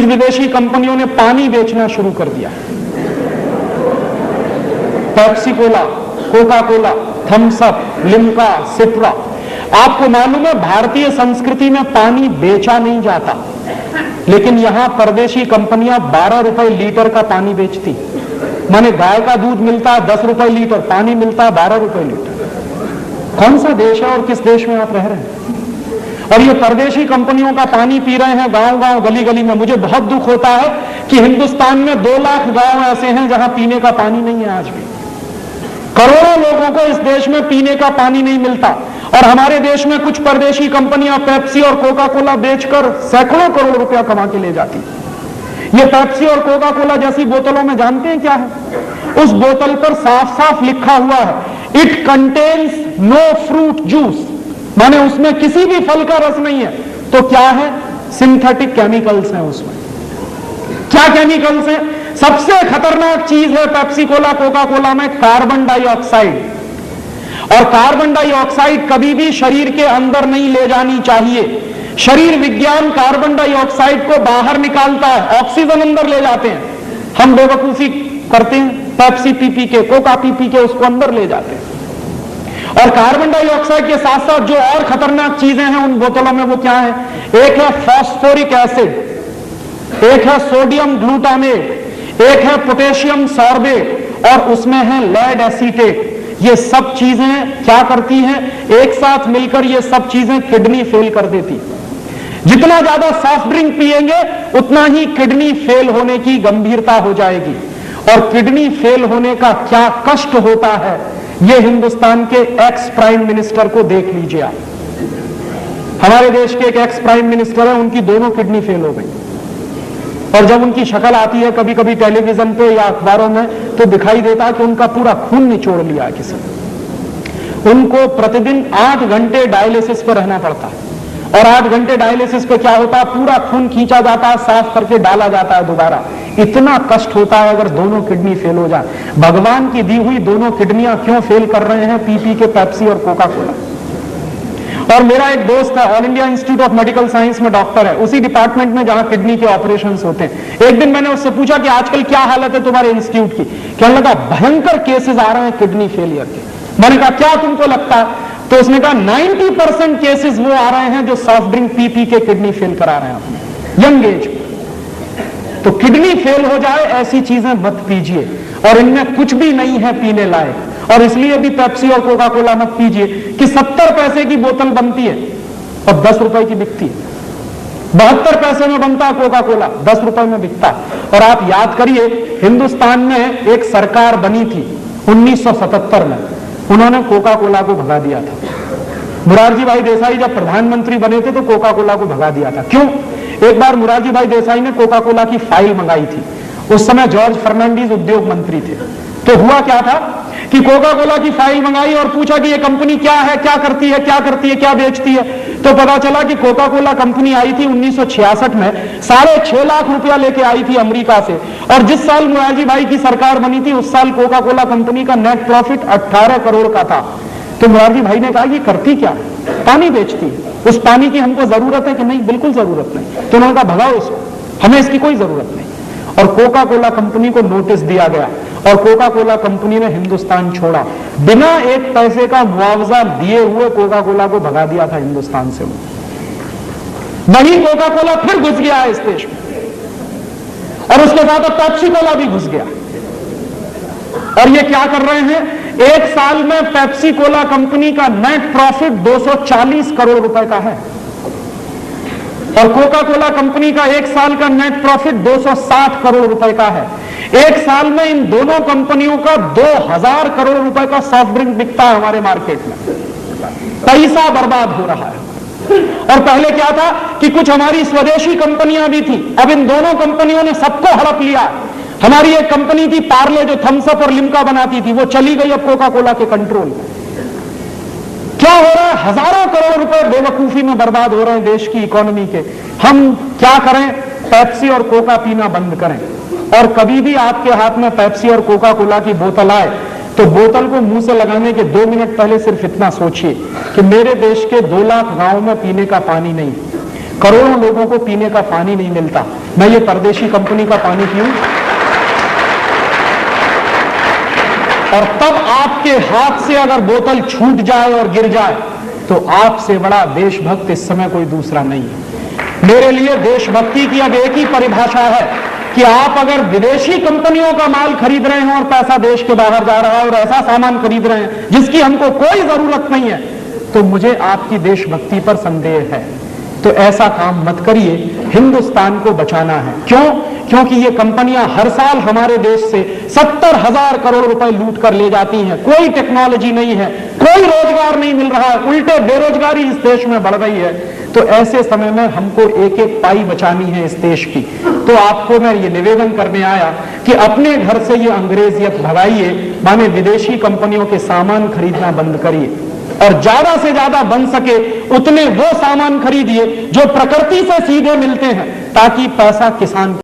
कुछ विदेशी कंपनियों ने पानी बेचना शुरू कर दिया। Pepsi Cola, Coca Cola, Thums Up, Limca, Citra. आपको मालूम है भारतीय संस्कृति में पानी बेचा नहीं जाता, लेकिन यहां परदेशी कंपनियां 12 रुपए लीटर का पानी बेचती। माने गाय का दूध मिलता है 10 रुपए लीटर, पानी मिलता है 12 रुपए लीटर। कौन सा देश है और किस देश में आप रह रहे हैं? और ये परदेशी कंपनियों का पानी पी रहे हैं गांव गांव, गली गली में। मुझे बहुत दुख होता है कि हिंदुस्तान में 2 लाख गांव ऐसे हैं जहां पीने का पानी नहीं है। आज भी करोड़ों लोगों को इस देश में पीने का पानी नहीं मिलता, और हमारे देश में कुछ परदेशी कंपनियां पेप्सी और कोका कोला बेचकर सैकड़ों करोड़ रुपया कमा के ले जाती। ये पेप्सी और कोका कोला जैसी बोतलों में जानते हैं क्या है? उस बोतल पर साफ साफ लिखा हुआ है, it contains no fruit juice, माने उसमें किसी भी फल का रस नहीं है। तो क्या है? सिंथेटिक केमिकल्स हैं उसमें। क्या केमिकल्स हैं? सबसे खतरनाक चीज है पेप्सी कोला कोका कोला में कार्बन डाइऑक्साइड। और कार्बन डाइऑक्साइड कभी भी शरीर के अंदर नहीं ले जानी चाहिए। शरीर विज्ञान कार्बन डाइऑक्साइड को बाहर निकालता है, ऑक्सीजन अंदर ले जाते हैं। हम बेवकूफी करते हैं, पेप्सी पी पी के, कोका पी पी के उसको अंदर ले जाते हैं। और कार्बन डाइऑक्साइड के साथ साथ जो और खतरनाक चीजें हैं उन बोतलों में, वो क्या है? एक है फॉस्फोरिक एसिड, एक है सोडियम ग्लूटामेट, एक है पोटेशियम सॉर्बेट, और उसमें है लेड एसीटेट। ये सब चीजें क्या करती हैं? एक साथ मिलकर ये सब चीजें किडनी फेल कर देती। जितना ज्यादा सॉफ्ट ड्रिंक पिएंगे उतना ही किडनी फेल होने की गंभीरता हो जाएगी। और किडनी फेल होने का क्या कष्ट होता है, ये हिंदुस्तान के एक्स प्राइम मिनिस्टर को देख लीजिए आप। हमारे देश के एक एक्स प्राइम मिनिस्टर है, उनकी दोनों किडनी फेल हो गई। और जब उनकी शक्ल आती है कभी कभी टेलीविजन पे या अखबारों में, तो दिखाई देता है कि उनका पूरा खून निचोड़ लिया है किसी ने। उनको प्रतिदिन 8 घंटे डायलिसिस पर रहना पड़ता है। और 8 घंटे डायलिसिस पे क्या होता है? पूरा खून खींचा जाता है, साफ करके डाला जाता है दोबारा। इतना कष्ट होता है अगर दोनों किडनी फेल हो जाए। भगवान की दी हुई दोनों किडनियां क्यों फेल कर रहे हैं? पी पी के पेप्सी और कोका कोला। और मेरा एक दोस्त है, all India institute of medical science में डॉक्टर है, उसी डिपार्टमेंट में जहां किडनी के ऑपरेशंस होते हैं। एक दिन मैंने उससे पूछा कि आजकल क्या हालत है तुम्हारे इंस्टीट्यूट की? कहने लगा भयंकर केसेस आ रहे हैं किडनी फेलियर के। मैंने कहा क्या तुमको लगता है? तो उसने कहा 90% केसेस वो आ रहे हैं जो सॉफ्ट ड्रिंक पी पी के किडनी फेल करा रहे हैं अपने यंग एज में। तो किडनी फेल हो जाए ऐसी चीजें मत पीजिए, और इनमें कुछ भी नहीं है पीने लायक। और इसलिए भी पेप्सी और कोका कोला मत पीजिए कि 70 पैसे की बोतल बनती है और 10 रुपए की बिकती है। 72 पैसे में बनता है कोका कोला, 10 रुपए में बिकता है। और आप याद करिए, हिंदुस्तान में एक सरकार बनी थी 1977 में, उन्होंने कोका कोला को भगा दिया था। मुरारजी भाई देसाई जब प्रधानमंत्री बने थे तो कोका कोला को भगा दिया था। क्यों? एक बार मुरारजी भाई देसाई ने कोका कोला की फाइल मंगाई थी। उस समय जॉर्ज फर्नांडीज उद्योग मंत्री थे। तो हुआ क्या था कि कोका कोला की फाइल मंगाई और पूछा कि ये कंपनी क्या है, क्या करती है, क्या करती है, क्या बेचती है। तो पता चला कि कोका कोला कंपनी आई थी 1966 में, 6.5 लाख रुपया लेके आई थी अमेरिका से। और जिस साल मुरारजी भाई की सरकार बनी थी उस साल कोका कोला कंपनी का नेट प्रॉफिट 18 करोड़ का था। तो मुरारजी भाई ने कहा कि करती क्या? पानी बेचती है। उस पानी की हमको जरूरत है कि नहीं? बिल्कुल जरूरत नहीं। तो उन्होंने कहा भगाओ उसको, हमें इसकी कोई जरूरत नहीं। और कोका कोला कंपनी को नोटिस दिया गया और कोका कोला कंपनी ने हिंदुस्तान छोड़ा। बिना 1 पैसे का मुआवजा दिए हुए कोका कोला को भगा दिया था हिंदुस्तान से। वही कोका कोला फिर घुस गया है इस देश में, और उसके साथ अब पेप्सी कोला भी घुस गया। और ये क्या कर रहे हैं? एक साल में पेप्सी कोला कंपनी का नेट प्रॉफिट 240 करोड़ रुपए का है, और कोका कोला कंपनी का एक साल का नेट प्रॉफिट 260 करोड़ रुपए का है। एक साल में इन दोनों कंपनियों का 2000 करोड़ रुपए का सॉफ्ट ड्रिंक बिकता है हमारे मार्केट में। पैसा बर्बाद हो रहा है। और पहले क्या था कि कुछ हमारी स्वदेशी कंपनियां भी थी, अब इन दोनों कंपनियों ने सबको हड़प लिया। हमारी एक कंपनी थी पार्ले जो थम्स अप और लिम्का बनाती थी, वो चली गई अब कोका कोला के कंट्रोल में। क्या हो रहा है? हजारों करोड़ रुपए बेवकूफी में बर्बाद हो रहे हैं देश की इकोनॉमी के। हम क्या करें? पेप्सी और कोका पीना बंद करें। और कभी भी आपके हाथ में पेप्सी और कोका कोला की बोतल आए तो बोतल को मुंह से लगाने के 2 मिनट पहले सिर्फ इतना सोचिए कि मेरे देश के 2 लाख गांव में पीने का पानी नहीं, करोड़ों लोगों को पीने का पानी नहीं मिलता, मैं ये परदेशी कंपनी का पानी पीऊं? और तब आपके हाथ से अगर बोतल छूट जाए और गिर जाए तो आपसे बड़ा देशभक्त इस समय कोई दूसरा नहीं है। मेरे लिए देशभक्ति की अब एक ही परिभाषा है कि आप अगर विदेशी कंपनियों का माल खरीद रहे हैं और पैसा देश के बाहर जा रहा है और ऐसा सामान खरीद रहे हैं जिसकी हमको कोई जरूरत नहीं है, तो मुझे आपकी देशभक्ति पर संदेह है। तो ऐसा काम मत करिए, हिंदुस्तान को बचाना है। क्यों? क्योंकि ये कंपनियां हर साल हमारे देश से 70,000 करोड़ रुपए लूट कर ले जाती हैं। कोई टेक्नोलॉजी नहीं है, कोई रोजगार नहीं मिल रहा है, उल्टे बेरोजगारी इस देश में बढ़ रही है। तो ऐसे समय में हमको एक एक पाई बचानी है इस देश की। तो आपको मैं ये निवेदन करने आया कि अपने घर से ये अंग्रेजियत भगाइए, माने विदेशी कंपनियों के सामान खरीदना बंद करिए और ज्यादा से ज्यादा बन सके उतने वो सामान खरीदिए जो प्रकृति से सीधे मिलते हैं, ताकि पैसा किसान